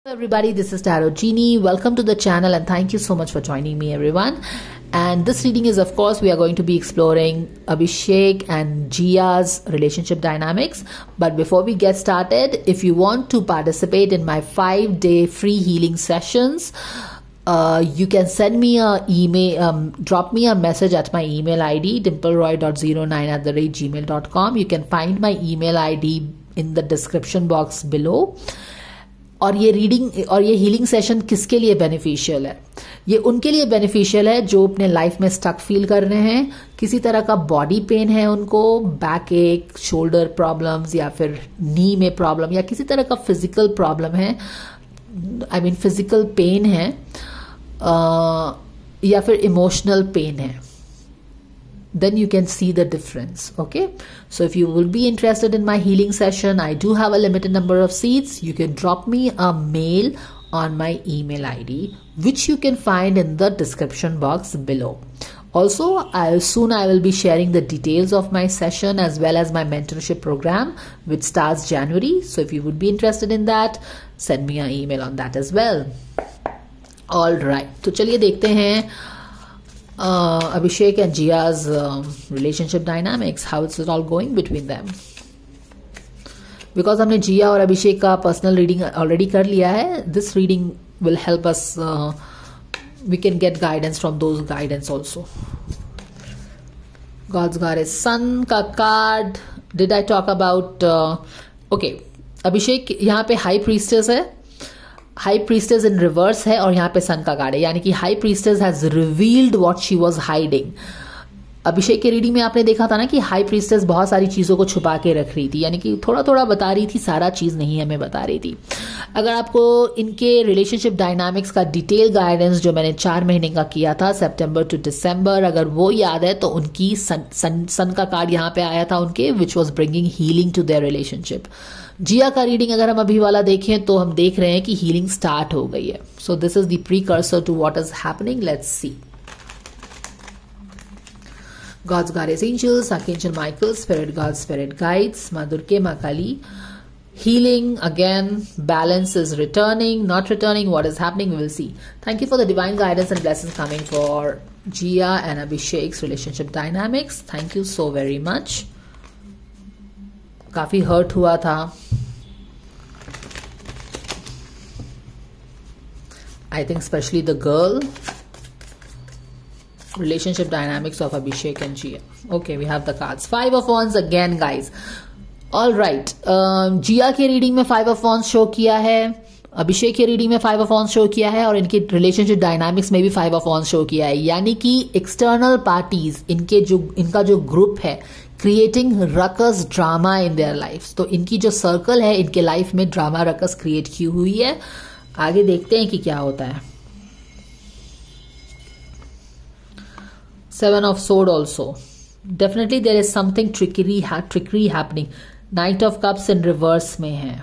Everybody, this is Tarot Genie. Welcome to the channel and thank you so much for joining me, everyone. And this reading is, of course, we are going to be exploring Abhishek and Jia's relationship dynamics. But before we get started, if you want to participate in my 5-day free healing sessions, you can send me a email, drop me a message at my email ID, dimpleroy.09@gmail.com. You can find my email ID in the description box below. और ये reading और ये healing session किसके लिए beneficial है? ये उनके लिए बेनिफिशियल है जो अपने लाइफ में स्टक फील कर रहे हैं, किसी तरह का बॉडी पेन है उनको, बैक एक, शोल्डर प्रॉब्लम्स या फिर नी में प्रॉब्लम या किसी तरह का फिजिकल प्रॉब्लम है, आई मीन फिजिकल पेन है या फिर इमोशनल पेन है. Then you can see the difference. Okay, so if you will be interested in my healing session, I do have a limited number of seats. You can drop me a mail on my email ID, which you can find in the description box below. Also, soon I will be sharing the details of my session as well as my mentorship program, which starts January. So if you would be interested in that, send me an email on that as well. All right, तो चलिए देखते हैं Abhishek and Jia's relationship dynamics, how it's all going between them. Because हमने Jia और Abhishek का personal reading already कर लिया है, this reading will help us, we can get guidance from those guidance also. God's Goddess Sun का card, did I talk about, okay, Abhishek यहाँ पे High Priestess है, हाई प्रीस्टेस इन reverse है और यहाँ पे सन का कार्ड है, यानी कि high priestess has revealed what she was hiding. Abhishek के रीडिंग में आपने देखा था ना कि हाई प्रीस्टेस बहुत सारी चीज़ों को छुपा के रख रही थी, यानी कि थोड़ा थोड़ा बता रही थी, सारा चीज़ नहीं हमें बता रही थी. अगर आपको इनके रिलेशनशिप डायनामिक्स का डिटेल गाइडेंस जो मैंने 4 महीने का किया था, सितंबर टू दिसंबर, अगर वो याद है तो उनकी सन का कार्ड यहाँ पे आया था उनके, which was bringing healing to their relationship. Jiya का रीडिंग अगर हम अभी वाला देखें तो हम देख रहे हैं कि हीलिंग स्टार्ट हो गई है. So this is the precursor to what is happening. Let's see. God's Goddess Angels, Archangel Michael, Spirit God, Spirit Guides, Ma Durga, Ma Kali. Healing again, balance is returning, not returning. What is happening? We will see. Thank you for the divine guidance and blessings coming for Jia and Abhishek's relationship dynamics. Thank you so very much. काफी hurt हुआ था. I think especially the girl. Relationship dynamics of Abhishek and Jia. Okay, we have the cards. 5 of Wands again, guys. All right. Jia के reading में 5 of Wands show किया है, अभिषेक के reading में 5 of Wands show किया है और इनके रिलेशनशिप डायनामिक्स में भी 5 of Wands शो किया है. यानी कि एक्सटर्नल पार्टीज, इनका जो ग्रुप है, creating ruckus drama in their life. तो इनकी जो सर्कल है, इनके लाइफ में ड्रामा रकस क्रिएट की हुई है. आगे देखते हैं कि क्या होता है. 7 of Swords also. Definitely there is something trickery happening. Knight of Cups in reverse में है.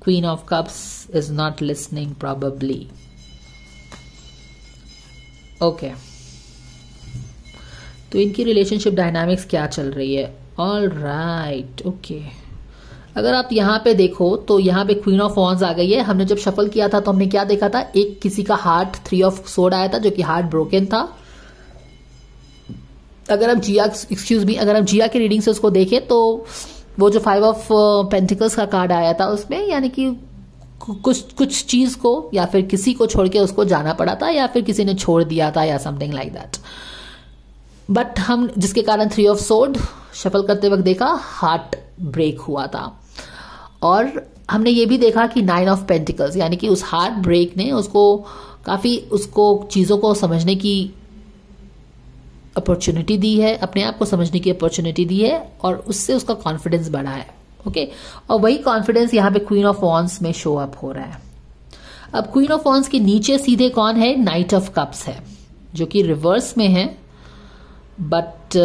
Queen of Cups is not listening probably. Okay. तो इनकी रिलेशनशिप डायनामिक्स क्या चल रही है? All right, okay. अगर आप यहाँ पे देखो तो यहाँ पे क्वीन ऑफ वॉन्ड्स आ गई है. हमने जब शफल किया था तो हमने क्या देखा था? एक किसी का हार्ट 3 of Swords आया था जो कि हार्ट ब्रोकन था. अगर आप जिया के रीडिंग से उसको देखें तो वो जो 5 of Pentacles का कार्ड आया था उसमें, यानी कि कुछ चीज को या फिर किसी को छोड़ के उसको जाना पड़ा था या फिर किसी ने छोड़ दिया था या समथिंग लाइक दैट. बट हम जिसके कारण 3 of Swords शफल करते वक्त देखा, हार्ट ब्रेक हुआ था. और हमने ये भी देखा कि 9 of Pentacles, यानी कि उस हार्ट ब्रेक ने उसको चीजों को समझने की अपॉर्चुनिटी दी है, अपने आप को समझने की अपॉर्चुनिटी दी है और उससे उसका कॉन्फिडेंस बढ़ा है. ओके, और वही कॉन्फिडेंस यहाँ पे क्वीन ऑफ वॉन्ड्स में शो अप हो रहा है. अब क्वीन ऑफ वॉन्ड्स के नीचे सीधे कौन है? नाइट ऑफ कप्स है, जो कि रिवर्स में है. बट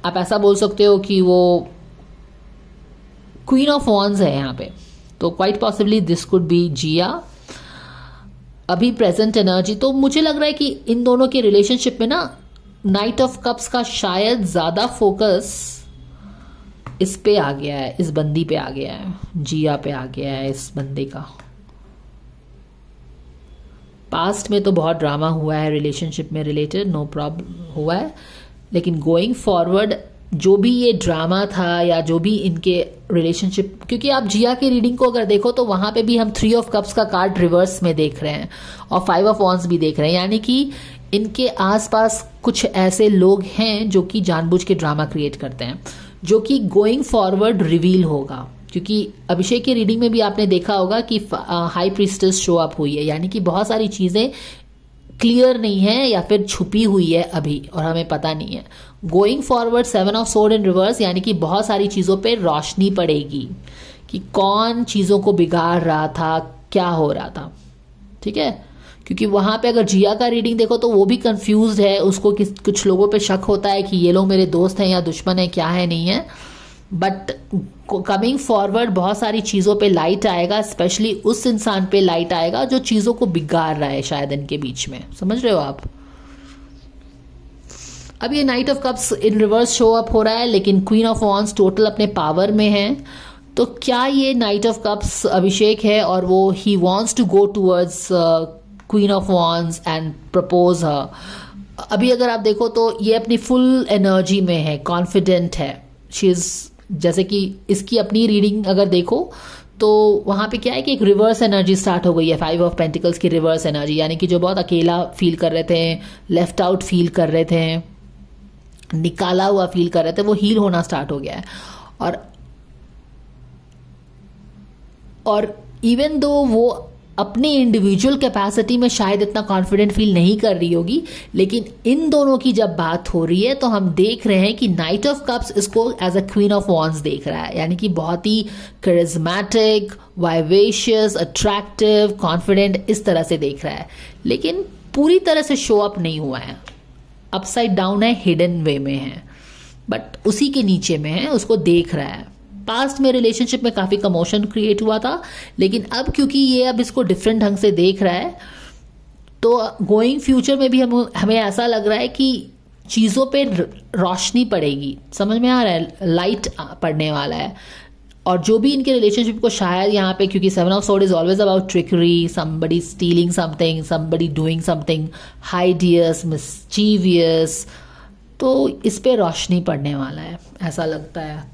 आप ऐसा बोल सकते हो कि वो क्वीन ऑफ वॉन्ड्स है यहाँ पे. तो quite possibly this could be Jiya. अभी प्रेजेंट एनर्जी तो मुझे लग रहा है कि इन दोनों के रिलेशनशिप में ना नाइट ऑफ कप्स का शायद ज्यादा फोकस इस पे आ गया है, इस बंदी पे आ गया है, जिया पे आ गया है इस बंदे का. पास्ट में तो बहुत ड्रामा हुआ है रिलेशनशिप में रिलेटेड, नो प्रॉब्लम हुआ है, लेकिन गोइंग फॉरवर्ड जो भी ये ड्रामा था या जो भी इनके रिलेशनशिप, क्योंकि आप जिया की रीडिंग को अगर देखो तो वहां पे भी हम 3 ऑफ कप्स का कार्ड रिवर्स में देख रहे हैं और 5 ऑफ वॉन्ड्स भी देख रहे हैं, यानी कि इनके आसपास कुछ ऐसे लोग हैं जो कि जानबूझ के ड्रामा क्रिएट करते हैं, जो कि गोइंग फॉरवर्ड रिवील होगा। क्योंकि अभिषेक की रीडिंग में भी आपने देखा होगा कि हाई प्रीस्टेस शो अप हुई है, यानी कि बहुत सारी चीजें क्लियर नहीं है या फिर छुपी हुई है अभी और हमें पता नहीं है। Going forward 7 of sword in reverse, यानी कि बहुत सारी चीजों पे रोशनी पड़ेगी कि कौन चीजों को बिगाड़ रहा था, क्या हो रहा था, ठीक है। क्योंकि वहां पे अगर जिया का रीडिंग देखो तो वो भी कंफ्यूज्ड है, उसको कुछ लोगों पे शक होता है कि ये लोग मेरे दोस्त हैं या दुश्मन है, क्या है नहीं है। बट कमिंग फॉरवर्ड बहुत सारी चीजों पे लाइट आएगा, स्पेशली उस इंसान पे लाइट आएगा जो चीजों को बिगाड़ रहा है शायद इनके बीच में, समझ रहे हो आप। अब ये night of cups in reverse show up हो रहा है, लेकिन क्वीन ऑफ वॉन्ड्स टोटल अपने पावर में है। तो क्या ये नाइट ऑफ कप्स अभिषेक है और वो ही wants to go towards queen of wands and propose her. अभी अगर आप देखो तो ये अपनी फुल एनर्जी में है, कॉन्फिडेंट है, शी इज, जैसे कि इसकी अपनी रीडिंग अगर देखो तो वहां पे क्या है कि एक रिवर्स एनर्जी स्टार्ट हो गई है, 5 ऑफ पेंटिकल्स की रिवर्स एनर्जी, यानी कि जो बहुत अकेला फील कर रहे थे, लेफ्ट आउट फील कर रहे थे, निकाला हुआ फील कर रहे थे, वो हील होना स्टार्ट हो गया है। और इवन दो वो अपनी इंडिविजुअल कैपेसिटी में शायद इतना कॉन्फिडेंट फील नहीं कर रही होगी, लेकिन इन दोनों की जब बात हो रही है तो हम देख रहे हैं कि नाइट ऑफ कप्स इसको as a queen of wands देख रहा है, यानी कि बहुत ही करिज्मेटिक, वाइवेशियस, अट्रैक्टिव, कॉन्फिडेंट, इस तरह से देख रहा है, लेकिन पूरी तरह से शो अप नहीं हुआ है, अपसाइड डाउन है, हिडन वे में है, बट उसी के नीचे में है, उसको देख रहा है। पास्ट में रिलेशनशिप में काफी कमोशन क्रिएट हुआ था, लेकिन अब क्योंकि ये अब इसको डिफरेंट ढंग से देख रहा है तो गोइंग फ्यूचर में भी हमें ऐसा लग रहा है कि चीजों पे रोशनी पड़ेगी, समझ में आ रहा है, लाइट पड़ने वाला है। और जो भी इनके रिलेशनशिप को शायद यहाँ पे, क्योंकि 7 of sword is always about trickery, somebody stealing something, somebody doing something hideous, mischievous, तो इस पे रोशनी पड़ने वाला है ऐसा लगता है।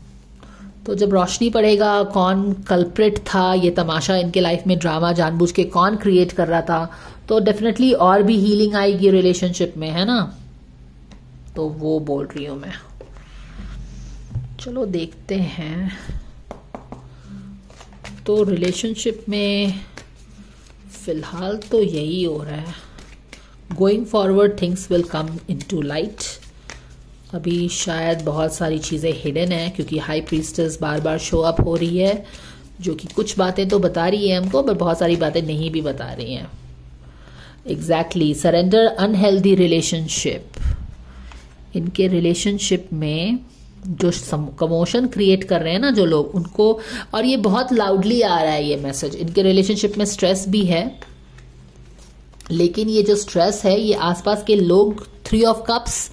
तो जब रोशनी पड़ेगा, कौन कल्प्रिट था, ये तमाशा इनके लाइफ में ड्रामा जानबूझ के कौन क्रिएट कर रहा था, तो डेफिनेटली और भी हीलिंग आएगी रिलेशनशिप में, है ना। तो वो बोल रही हूं मैं। चलो देखते हैं। तो रिलेशनशिप में फिलहाल तो यही हो रहा है, going forward things will come into light. अभी शायद बहुत सारी चीज़ें हिडन है, क्योंकि हाई प्रीस्टेस बार बार शो अप हो रही है, जो कि कुछ बातें तो बता रही है हमको, पर बहुत सारी बातें नहीं भी बता रही हैं। Exactly, surrender unhealthy relationship. इनके रिलेशनशिप में जो कमोशन क्रिएट कर रहे हैं ना जो लोग, उनको, और ये बहुत लाउडली आ रहा है ये मैसेज, इनके रिलेशनशिप में स्ट्रेस भी है, लेकिन ये जो स्ट्रेस है ये आसपास के लोग, 3 ऑफ कप्स,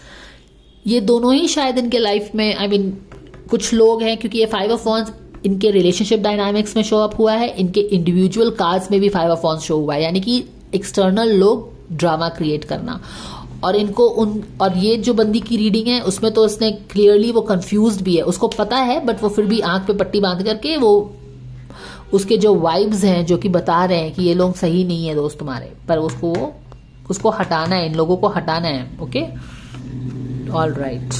ये दोनों ही शायद इनके लाइफ में, आई मीन कुछ लोग हैं, क्योंकि ये 5 ऑफ वॉन्ड्स इनके रिलेशनशिप डायनामिक्स में शो अप हुआ है, इनके इंडिविजुअल कार्ड्स में भी 5 ऑफ वॉन्ड्स शो हुआ है, यानी कि एक्सटर्नल लोग ड्रामा क्रिएट करना। और इनको और ये जो बंदी की रीडिंग है उसमें तो उसने क्लियरली वो कंफ्यूज्ड भी है, उसको पता है, बट वो फिर भी आंख पे पट्टी बांध करके वो उसके जो वाइब्स हैं जो कि बता रहे हैं कि ये लोग सही नहीं है दोस्त तुम्हारे, पर उसको हटाना है, इन लोगों को हटाना है। Okay, all right.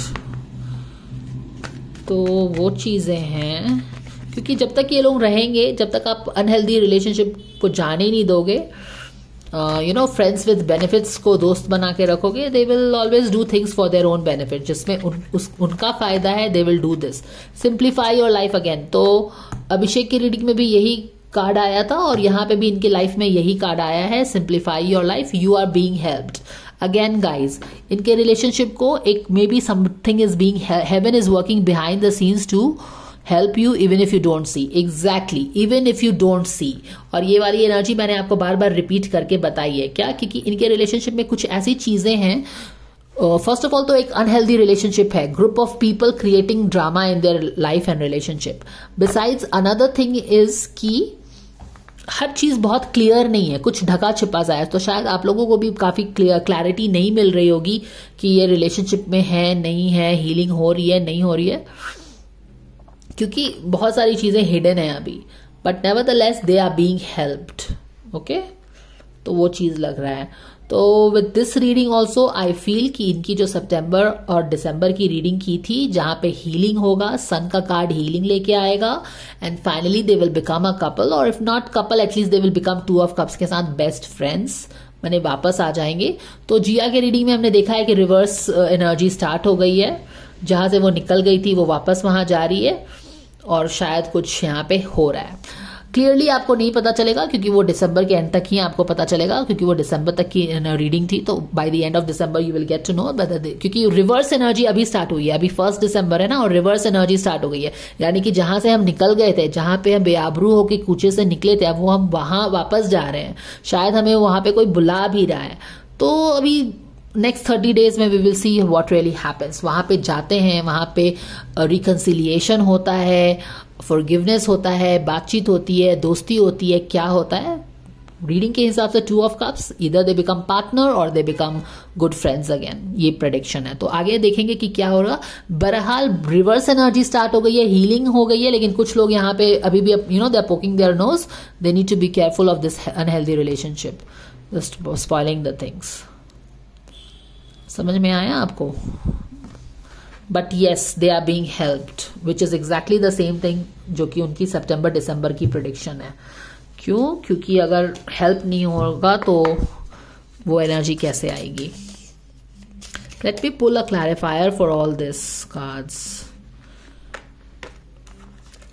तो वो चीजें हैं, क्योंकि जब तक ये लोग रहेंगे, जब तक आप अनहेल्दी रिलेशनशिप को जाने नहीं दोगे, फ्रेंड्स विद बेनिफिट्स को दोस्त बना के रखोगे, they will always do things for their own benefit, जिसमें उनका फायदा है, they will do this, simplify your life again. तो अभिषेक की रीडिंग में भी यही कार्ड आया था और यहाँ पे भी इनके लाइफ में यही कार्ड आया है, simplify your life, you are being helped. Again guys, इनके रिलेशनशिप को एक may be something is being, heaven is working behind the scenes to help you even if you don't see. Exactly, even if you don't see. और ये वाली energy मैंने आपको बार बार repeat करके बताई है, क्या, क्योंकि इनके रिलेशनशिप में कुछ ऐसी चीजें हैं। फर्स्ट ऑफ ऑल तो एक अनहेल्दी रिलेशनशिप है, group of people creating drama in their life and relationship. Besides another thing is कि हर चीज बहुत क्लियर नहीं है, कुछ ढका छिपा सा है, तो शायद आप लोगों को भी काफी क्लैरिटी नहीं मिल रही होगी कि ये रिलेशनशिप में है नहीं है, हीलिंग हो रही है नहीं हो रही है, क्योंकि बहुत सारी चीजें हिडन है अभी, but nevertheless they are being helped. Okay, तो वो चीज लग रहा है। तो with this reading also I feel कि इनकी जो सितंबर और दिसंबर की रीडिंग की थी, जहां पे हीलिंग होगा, सन का कार्ड हीलिंग लेके आएगा, and finally they will become a couple, और if not couple at least they will become two of cups के साथ बेस्ट फ्रेंड्स, मैंने वापस आ जाएंगे। तो जिया के रीडिंग में हमने देखा है कि रिवर्स एनर्जी स्टार्ट हो गई है, जहां से वो निकल गई थी वो वापस वहां जा रही है, और शायद कुछ यहाँ पे हो रहा है। क्लियरली आपको नहीं पता चलेगा क्योंकि वो दिसंबर के एंड तक ही आपको पता चलेगा, क्योंकि वो दिसंबर तक की रीडिंग थी, तो by the end of December you will get to know, क्योंकि रिवर्स एनर्जी अभी स्टार्ट हुई है, अभी 1 दिसंबर है ना, और रिवर्स एनर्जी स्टार्ट हो गई है, यानी कि जहां से हम निकल गए थे, जहां पे हम बेआबरू होके कूचे से निकले थे, अब वो हम वहां वापस जा रहे हैं, शायद हमें वहां पे कोई बुला भी रहा है। तो अभी नेक्स्ट 30 डेज में we will see what really happens. वहां पे जाते हैं, वहां पे रिकंसिलिएशन होता है, फॉरगिवनेस होता है, बातचीत होती है, दोस्ती होती है, क्या होता है रीडिंग के हिसाब से 2 ऑफ कप्स, इधर दे बिकम पार्टनर और they become good friends again, ये प्रेडिक्शन है। तो आगे देखेंगे कि क्या होगा। बहरहाल रिवर्स एनर्जी स्टार्ट हो गई है, हीलिंग हो गई है, लेकिन कुछ लोग यहाँ पे अभी भी you know they are poking their nose, they need to be careful of this unhealthy relationship, just spoiling the things. समझ में आया आपको? But yes they are being helped, which is exactly the same thing जो कि उनकी सितंबर दिसंबर की prediction है। क्यों? क्योंकि अगर हेल्प नहीं होगा तो वो एनर्जी कैसे आएगी? Let me pull a clarifier for all this cards,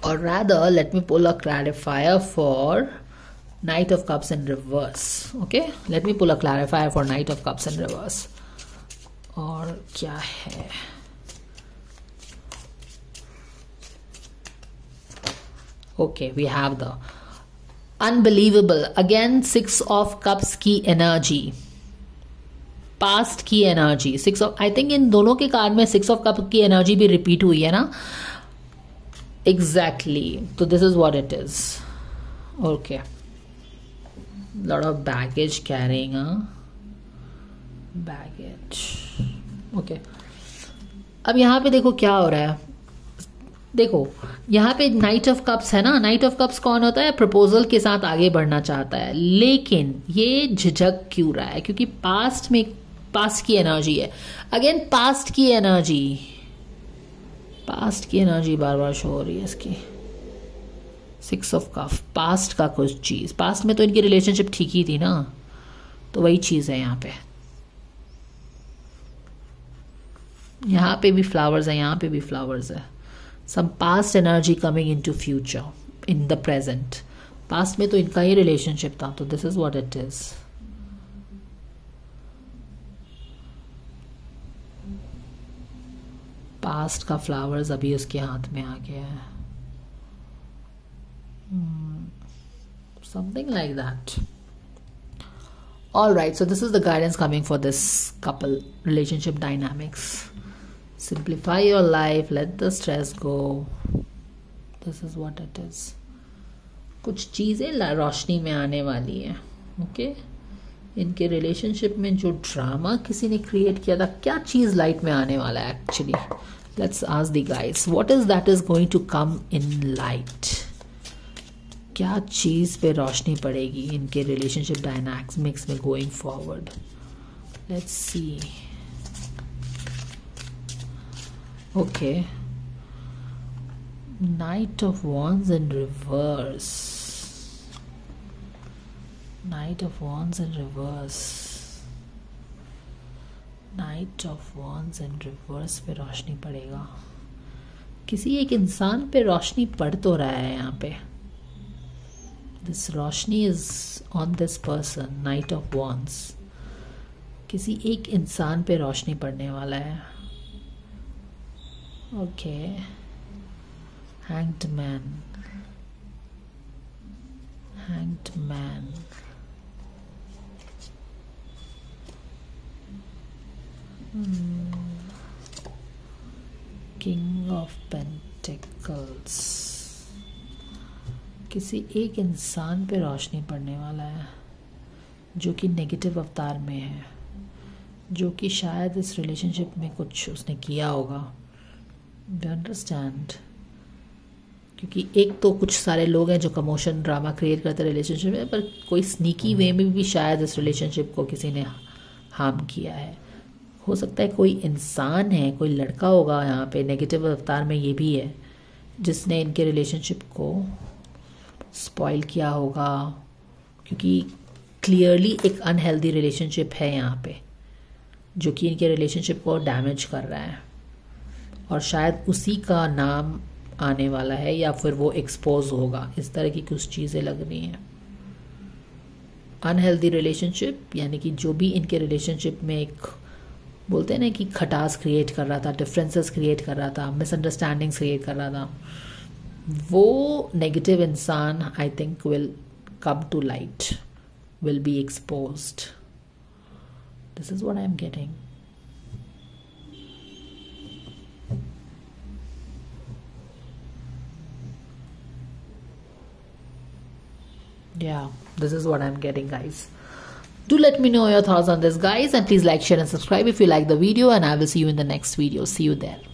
or rather let me pull a clarifier for Knight of Cups in reverse. Okay, let me pull a clarifier for Knight of Cups in reverse. और क्या है? Okay, we have the unbelievable again 6 of Cups की energy, past की energy, 6 of, I think in दोनों के card में 6 of cup की energy भी रिपीट हुई है ना, एग्जैक्टली। तो this is what it is. Okay, lot of baggage carrying, baggage. Okay, अब यहां पे देखो क्या हो रहा है। देखो यहाँ पे नाइट ऑफ कप्स है ना, नाइट ऑफ कप्स कौन होता है? प्रपोजल के साथ आगे बढ़ना चाहता है, लेकिन ये झिझक क्यों रहा है? क्योंकि पास्ट में, पास्ट की एनर्जी है, अगेन पास्ट की एनर्जी, पास्ट की एनर्जी बार बार शो हो रही है इसकी। 6 ऑफ कप, पास्ट का कुछ चीज, पास्ट में तो इनकी रिलेशनशिप ठीक ही थी ना, तो वही चीज है यहाँ पे। यहाँ पे भी फ्लावर्स है, यहाँ पे भी फ्लावर्स है। Some past energy coming into future in the present. Past में तो इनका ही relationship था, तो this is what it is. Past का flowers अभी उसके हाथ में आ गया है, something like that. All right, so this is the guidance coming for this couple relationship dynamics. Simplify your life, let the stress go. This is what it is. कुछ चीजें रोशनी में आने वाली है। ओके, इनके रिलेशनशिप में जो ड्रामा किसी ने क्रिएट किया था, क्या चीज लाइट में आने वाला है actually? Let's ask the guys, what is that is going to come in light? क्या चीज पे रोशनी पड़ेगी इनके रिलेशनशिप डायनामिक्स में going forward? Let's see. Okay, Knight of Wands in reverse, Knight of Wands in reverse, Knight of Wands in reverse पे रोशनी पड़ेगा, किसी एक इंसान पे रोशनी पड़ तो रहा है यहाँ पे। This Roshni is on this person, Knight of Wands, किसी एक इंसान पे रोशनी पड़ने वाला है। Okay, Hanged Man, Hanged Man, King of Pentacles, किसी एक इंसान पे रोशनी पड़ने वाला है जो कि नेगेटिव अवतार में है, जो कि शायद इस रिलेशनशिप में कुछ उसने किया होगा। You understand? क्योंकि एक तो कुछ सारे लोग हैं जो कमोशन ड्रामा क्रिएट करते हैं रिलेशनशिप में, पर कोई स्नीकी वे में भी शायद इस रिलेशनशिप को किसी ने हार्म किया है। हो सकता है कोई इंसान है, कोई लड़का होगा यहाँ पे नेगेटिव अवतार में ये भी है, जिसने इनके रिलेशनशिप को स्पॉइल किया होगा, क्योंकि क्लियरली एक अनहेल्दी रिलेशनशिप है यहाँ पे जो कि इनके रिलेशनशिप को डैमेज कर रहा है, और शायद उसी का नाम आने वाला है या फिर वो एक्सपोज होगा। इस तरह की कुछ चीज़ें लग रही हैं। अनहेल्दी रिलेशनशिप यानी कि जो भी इनके रिलेशनशिप में एक बोलते हैं ना कि खटास क्रिएट कर रहा था, डिफरेंसेस क्रिएट कर रहा था, मिसअंडरस्टैंडिंग्स क्रिएट कर रहा था, वो नेगेटिव इंसान I think will come to light, will be exposed. This is what I am getting. Yeah, this is what I'm getting, guys. Do let me know your thoughts on this, guys, and please like, share and subscribe if you like the video, and I will see you in the next video. See you there.